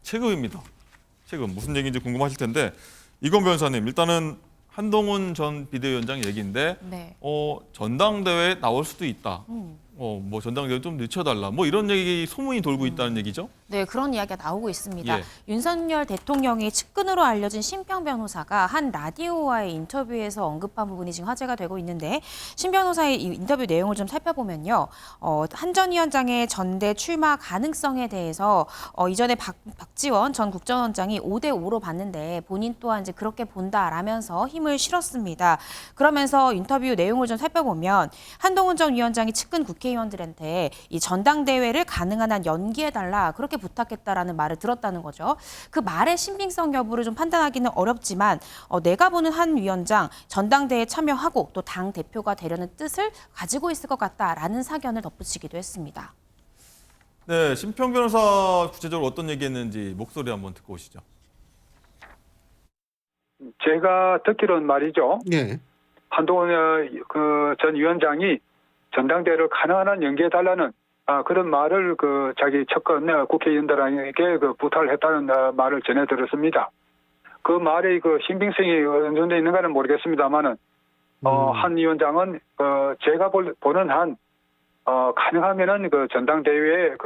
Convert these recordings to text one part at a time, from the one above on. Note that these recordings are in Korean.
체급입니다. 체급 무슨 얘기인지 궁금하실 텐데 이건 변호사님 일단은 한동훈 전 비대위원장 얘기인데 네. 전당대회에 나올 수도 있다. 뭐 전당대회 좀 늦춰달라. 뭐 이런 얘기 소문이 돌고 있다는 얘기죠? 네, 그런 이야기가 나오고 있습니다. 예. 윤석열 대통령이 측근으로 알려진 신평 변호사가 한 라디오와의 인터뷰에서 언급한 부분이 지금 화제가 되고 있는데 신 변호사의 이 인터뷰 내용을 좀 살펴보면요. 한 전 위원장의 전대 출마 가능성에 대해서 이전에 박지원 전 국정원장이 5대5로 봤는데 본인 또한 이제 그렇게 본다라면서 힘을 실었습니다. 그러면서 인터뷰 내용을 좀 살펴보면 한동훈 전 위원장이 측근 국회의원들한테 이 전당대회를 가능한 한 연기해달라 그렇게 부탁했다라는 말을 들었다는 거죠. 그 말의 신빙성 여부를 좀 판단하기는 어렵지만 내가 보는 한 위원장 전당대회에 참여하고 또 당 대표가 되려는 뜻을 가지고 있을 것 같다라는 사견을 덧붙이기도 했습니다. 네, 신평 변호사 구체적으로 어떤 얘기했는지 목소리 한번 듣고 오시죠. 제가 듣기로는 말이죠. 네. 한동훈 전 위원장이 전당대회를 가능한 한 연기해달라는 그런 말을 자기 측근 국회의원들에게 부탁을 했다는 말을 전해 들었습니다. 그 말의 신빙성이 어느 정도 있는가는 모르겠습니다만은 한 위원장은 제가 보는 한 가능하면은 전당대회에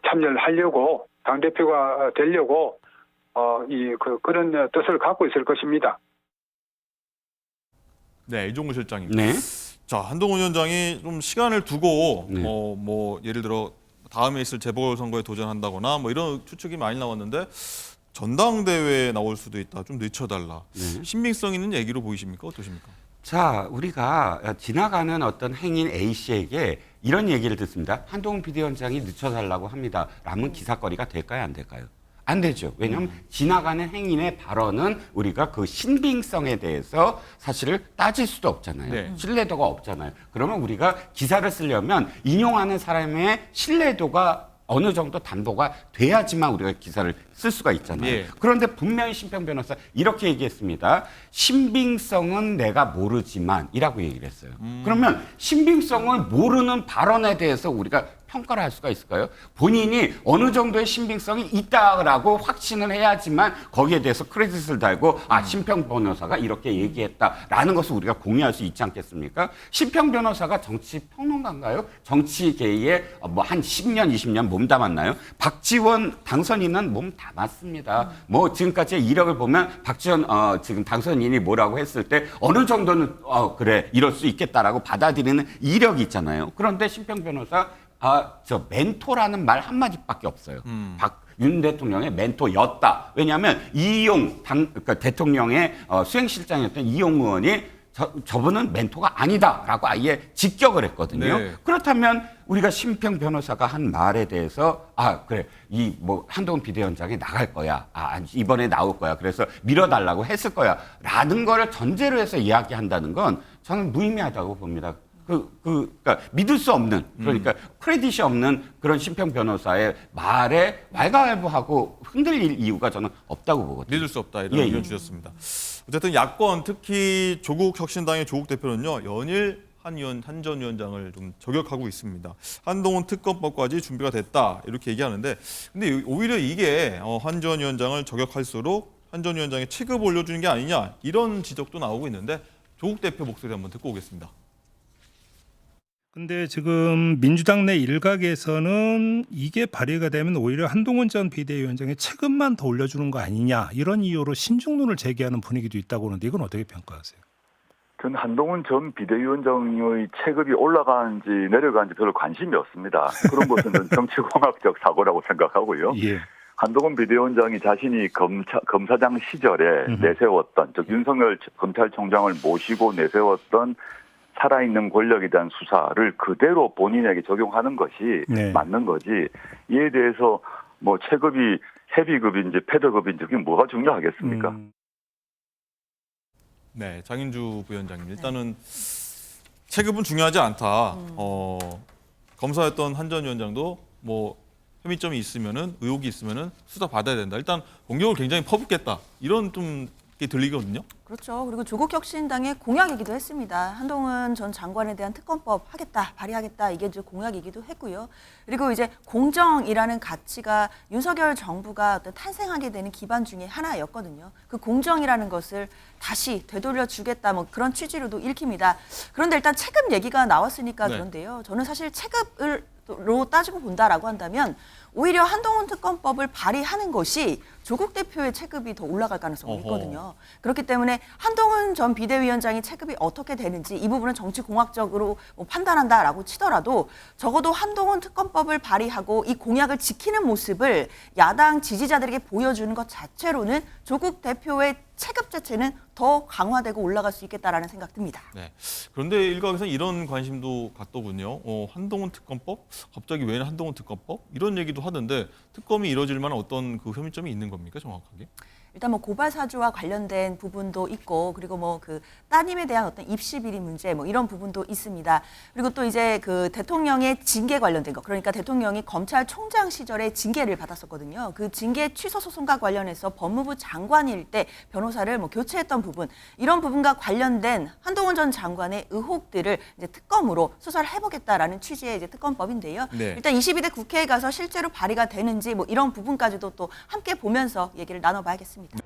참여를 하려고 당 대표가 되려고 그런 뜻을 갖고 있을 것입니다. 네, 이종구 실장입니다. 네. 자, 한동훈 위원장이 좀 시간을 두고 네. 뭐 예를 들어 다음에 있을 재보궐선거에 도전한다거나 뭐 이런 추측이 많이 나왔는데 전당대회에 나올 수도 있다. 좀 늦춰달라. 네. 신빙성 있는 얘기로 보이십니까? 어떠십니까? 자, 우리가 지나가는 어떤 행인 A씨에게 이런 얘기를 듣습니다. 한동훈 비대위원장이 늦춰달라고 합니다. 라면 기사거리가 될까요? 안 될까요? 안 되죠. 왜냐하면 지나가는 행인의 발언은 우리가 그 신빙성에 대해서 사실을 따질 수도 없잖아요. 네. 신뢰도가 없잖아요. 그러면 우리가 기사를 쓰려면 인용하는 사람의 신뢰도가 어느 정도 담보가 돼야지만 우리가 기사를 쓸 수가 있잖아요. 예. 그런데 분명히 신평 변호사 이렇게 얘기했습니다. 신빙성은 내가 모르지만 이라고 얘기를 했어요. 그러면 신빙성을 모르는 발언에 대해서 우리가 평가를 할 수가 있을까요? 본인이 어느 정도의 신빙성이 있다라고 확신을 해야지만 거기에 대해서 크레딧을 달고 신평 변호사가 이렇게 얘기했다라는 것을 우리가 공유할 수 있지 않겠습니까? 신평 변호사가 정치 평론가인가요? 정치계에 뭐 한 10년, 20년 몸담았나요? 박지원 당선인은 몸 담았습니다. 뭐 지금까지의 이력을 보면 박지원 지금 당선인이 뭐라고 했을 때 어느 정도는 그래 이럴 수 있겠다라고 받아들이는 이력이 있잖아요. 그런데 신평 변호사 저 멘토라는 말 한마디밖에 없어요. 윤 대통령의 멘토였다. 왜냐하면 이용 그러니까 대통령의 수행실장이었던 이용 의원이 저분은 멘토가 아니다라고 아예 직격을 했거든요. 네. 그렇다면 우리가 신평 변호사가 한 말에 대해서 그래 한동훈 비대위원장이 나갈 거야. 이번에 나올 거야. 그래서 밀어달라고 했을 거야라는 거를 전제로 해서 이야기한다는 건 저는 무의미하다고 봅니다. 그러니까 믿을 수 없는, 그러니까 크레딧이 없는 그런 신평 변호사의 말에 왈가왈부하고 흔들릴 이유가 저는 없다고 보거든요. 믿을 수 없다 이런 의견 주셨습니다. 어쨌든 야권 특히 조국 혁신당의 조국 대표는요 연일 한 전 위원장을 좀 저격하고 있습니다. 한동훈 특검법까지 준비가 됐다 이렇게 얘기하는데 근데 오히려 이게 한 전 위원장을 저격할수록 한 전 위원장의 체급을 올려주는 게 아니냐 이런 지적도 나오고 있는데 조국 대표 목소리 한번 듣고 오겠습니다. 근데 지금 민주당 내 일각에서는 이게 발의가 되면 오히려 한동훈 전 비대위원장의 체급만 더 올려주는 거 아니냐 이런 이유로 신중론을 제기하는 분위기도 있다고 하는데 이건 어떻게 평가하세요? 저는 한동훈 전 비대위원장의 체급이 올라가는지 내려가는지 별로 관심이 없습니다. 그런 것은 정치공학적 사고라고 생각하고요. 예. 한동훈 비대위원장이 자신이 검사장 시절에 내세웠던 즉 윤석열 검찰총장을 모시고 내세웠던 살아있는 권력에 대한 수사를 그대로 본인에게 적용하는 것이 네. 맞는 거지. 이에 대해서 뭐 체급이 헤비급인지 패더급인지 그게 뭐가 중요하겠습니까? 네, 장인주 부위원장님 일단은 체급은 중요하지 않다. 검사였던 한 전 위원장도 뭐 혐의점이 있으면은 의혹이 있으면은 수사 받아야 된다. 일단 공격을 굉장히 퍼붓겠다. 이런 좀 게 들리거든요. 그렇죠. 그리고 조국혁신당의 공약이기도 했습니다. 한동훈 전 장관에 대한 특검법 하겠다, 발의하겠다, 이게 이제 공약이기도 했고요. 그리고 이제 공정이라는 가치가 윤석열 정부가 어떤 탄생하게 되는 기반 중에 하나였거든요. 그 공정이라는 것을 다시 되돌려주겠다, 뭐 그런 취지로도 읽힙니다. 그런데 일단 체급 얘기가 나왔으니까 네. 그런데요. 저는 사실 체급으로 따지고 본다라고 한다면 오히려 한동훈 특검법을 발의하는 것이 조국 대표의 체급이 더 올라갈 가능성이 어허. 있거든요. 그렇기 때문에 한동훈 전 비대위원장의 체급이 어떻게 되는지 이 부분은 정치공학적으로 뭐 판단한다라고 치더라도 적어도 한동훈 특검법을 발의하고 이 공약을 지키는 모습을 야당 지지자들에게 보여주는 것 자체로는 조국 대표의 체급 자체는 더 강화되고 올라갈 수 있겠다라는 생각 듭니다. 네. 그런데 일각에서는 이런 관심도 갖더군요. 한동훈 특검법? 갑자기 왜 한동훈 특검법? 이런 얘기도 하던데 특검이 이뤄질 만한 어떤 그 혐의점이 있는 겁니까, 정확하게? 일단 뭐 고발 사주와 관련된 부분도 있고 그리고 뭐 그 따님에 대한 어떤 입시 비리 문제 뭐 이런 부분도 있습니다. 그리고 또 이제 그 대통령의 징계 관련된 거, 그러니까 대통령이 검찰총장 시절에 징계를 받았었거든요. 그 징계 취소 소송과 관련해서 법무부 장관일 때 변호사를 뭐 교체했던 부분, 이런 부분과 관련된 한동훈 전 장관의 의혹들을 이제 특검으로 수사를 해보겠다라는 취지의 이제 특검법인데요. 네. 일단 22대 국회에 가서 실제로 발의가 되는지 뭐 이런 부분까지도 또 함께 보면서 얘기를 나눠봐야겠습니다.